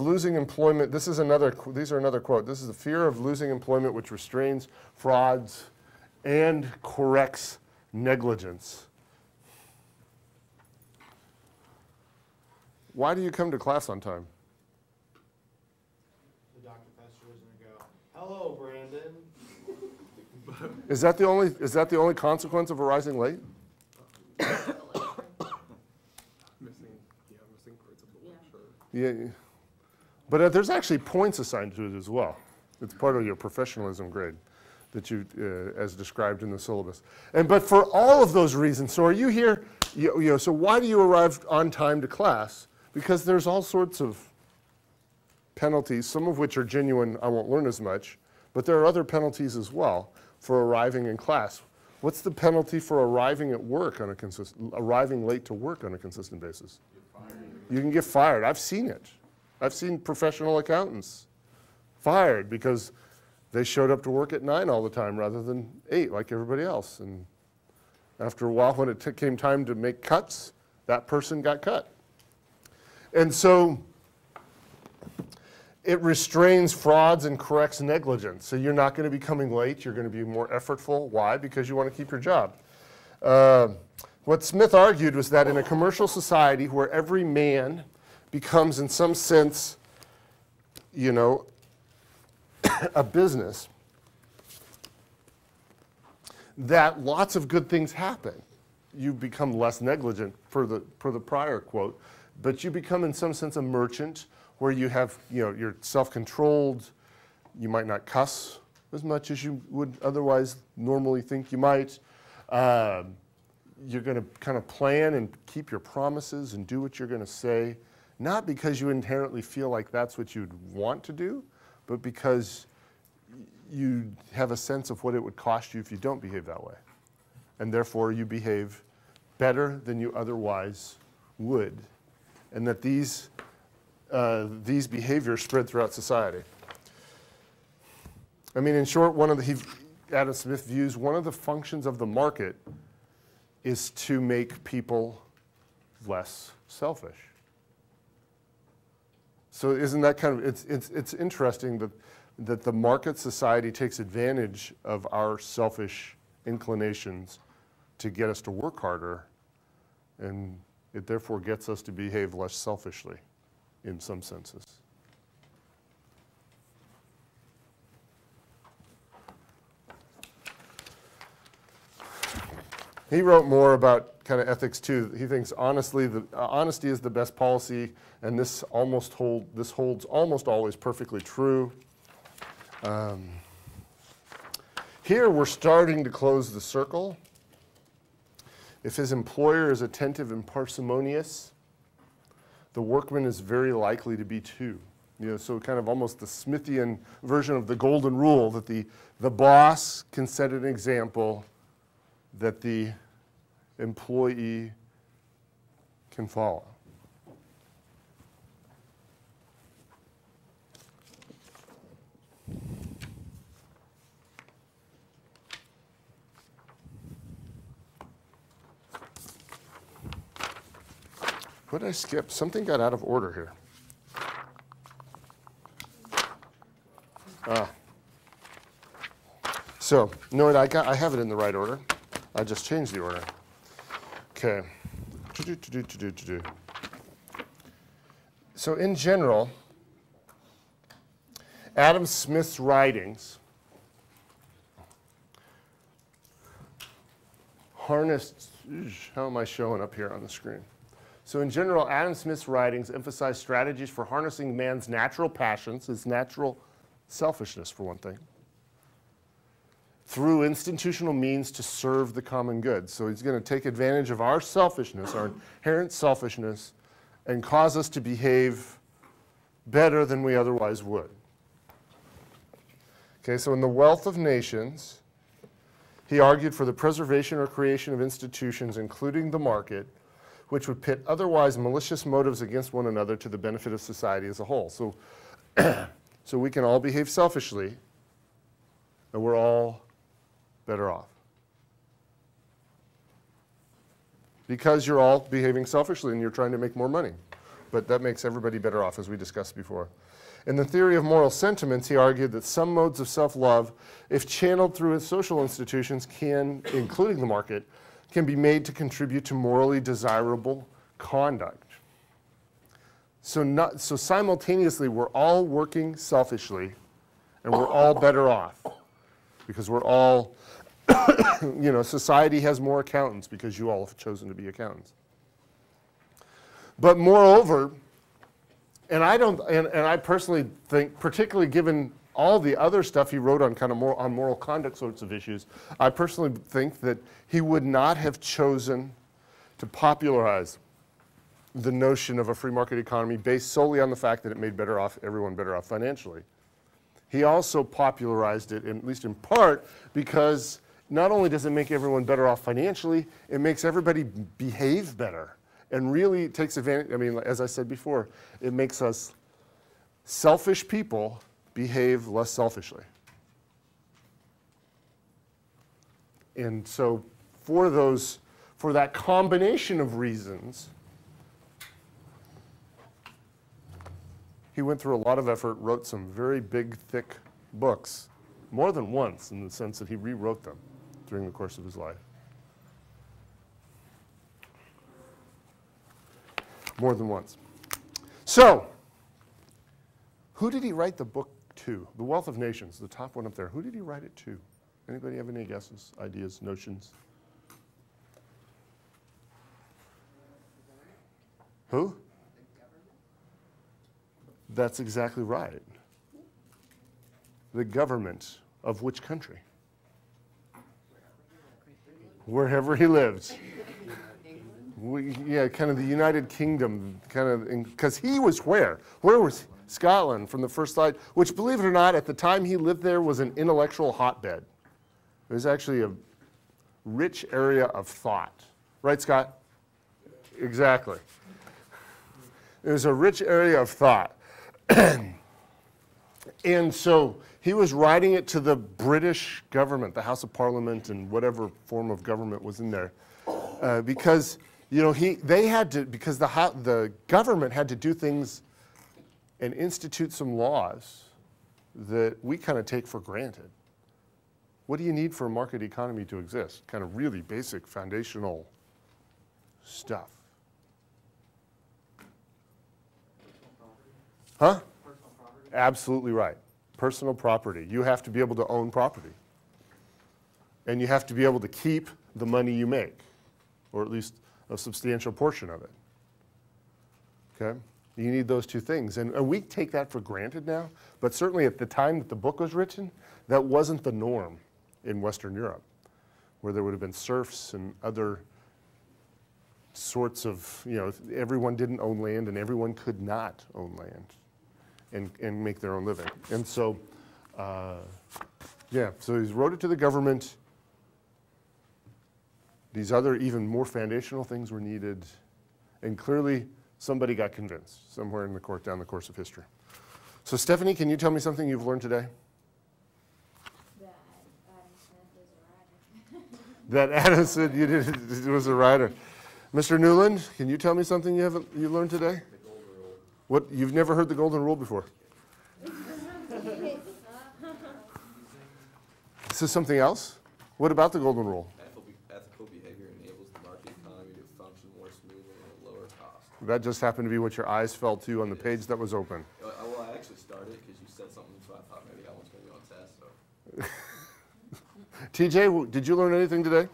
losing employment, these are another quote. This is the fear of losing employment which restrains frauds and corrects negligence. Why do you come to class on time? The Dr. Fester is going to go, hello, Brandon. Is that the only consequence of arriving late? Missing parts of the lecture. Yeah. But there's actually points assigned to it as well. It's part of your professionalism grade that you, as described in the syllabus. But for all of those reasons, so are you here, so why do you arrive on time to class? Because there's all sorts of penalties, some of which are genuine, I won't learn as much, but there are other penalties as well for arriving in class. What's the penalty for arriving at work on arriving late to work on a consistent basis? You can get fired. I've seen it. I've seen professional accountants fired because they showed up to work at 9 all the time rather than 8 like everybody else. And after a while, when it came time to make cuts, that person got cut. And so it restrains frauds and corrects negligence. So you're not going to be coming late. You're going to be more effortful. Why? Because you want to keep your job. What Smith argued was that in a commercial society where every man becomes, in some sense, a business, that lots of good things happen. You become less negligent, per the prior quote, but you become, in some sense, a merchant where you have, you're self-controlled. You might not cuss as much as you would otherwise normally think you might. You're going to kind of plan and keep your promises and do what you're going to say, not because you inherently feel like that's what you'd want to do, but because you have a sense of what it would cost you if you don't behave that way. And therefore, you behave better than you otherwise would. And that these behaviors spread throughout society. I mean, in short, Adam Smith views one of the functions of the market is to make people less selfish. So isn't that kind of, it's interesting that the market society takes advantage of our selfish inclinations to get us to work harder, and it therefore gets us to behave less selfishly in some senses. He wrote more about kind of ethics too. He thinks honesty is the best policy, and this holds almost always perfectly true. Here we're starting to close the circle. If his employer is attentive and parsimonious, the workman is very likely to be too. So kind of almost the Smithian version of the golden rule that the boss can set an example that the employee can follow. What did I skip? Something got out of order here. So, no, I have it in the right order. I just changed the order. Okay. So in general, Adam Smith's writings harnessed, how am I showing up here on the screen? So in general, Adam Smith's writings emphasize strategies for harnessing man's natural passions, his natural selfishness, for one thing, through institutional means to serve the common good. So he's going to take advantage of our selfishness, our inherent selfishness, and cause us to behave better than we otherwise would. Okay, so in The Wealth of Nations, he argued for the preservation or creation of institutions, including the market, which would pit otherwise malicious motives against one another to the benefit of society as a whole. So, so we can all behave selfishly, and we're all better off. Because you're all behaving selfishly and you're trying to make more money. but that makes everybody better off, as we discussed before. In the theory of moral sentiments, he argued that some modes of self-love, if channeled through social institutions, can, including the market, can be made to contribute to morally desirable conduct. So simultaneously, we're all working selfishly, and we're all better off because we're all, society has more accountants because you all have chosen to be accountants. But moreover, and I personally think, particularly given all the other stuff he wrote on kind of on moral conduct sorts of issues, I personally think that he would not have chosen to popularize the notion of a free market economy based solely on the fact that it made everyone better off financially. He also popularized it, at least in part, because not only does it make everyone better off financially, it makes everybody behave better. And really takes advantage, as I said before, it makes us selfish people behave less selfishly. And so for that combination of reasons, he went through a lot of effort, wrote some very big, thick books, more than once in the sense that he rewrote them during the course of his life. More than once. So, who did he write the book to? The Wealth of Nations, the top one up there. Who did he write it to? Anybody have any guesses, ideas, notions? Who? That's exactly right. The government of which country? Wherever he lives. Kind of the United Kingdom, because he was where? Where was Scotland from the first slide? Which, believe it or not, at the time he lived there was an intellectual hotbed. It was actually a rich area of thought. Right, Scott? Exactly. It was a rich area of thought. And so he was writing it to the British government, the House of Parliament, and whatever form of government was in there, because the government had to do things and institute some laws that we kind of take for granted. What do you need for a market economy to exist? Kind of really basic foundational stuff. Huh? Absolutely right. Personal property. You have to be able to own property. And you have to be able to keep the money you make, or at least a substantial portion of it. Okay? You need those two things. And we take that for granted now, but certainly at the time that the book was written, that wasn't the norm in Western Europe, where there would have been serfs and other sorts of, everyone didn't own land and everyone could not own land and make their own living. And so, so he wrote it to the government. These other, even more foundational things were needed, and clearly somebody got convinced somewhere in the down the course of history. So Stephanie, can you tell me something you've learned today? That Adam Smith was a writer. Mr. Newland, can you tell me something you learned today? The golden rule. What, you've never heard the golden rule before? This is something else? What about the golden rule? Ethical behavior enables the market economy to function more smoothly and at lower cost. That just happened to be what your eyes fell to on the page that was open. Well, I actually started because you said something, so I thought maybe that one's going to be on test. So. TJ, did you learn anything today?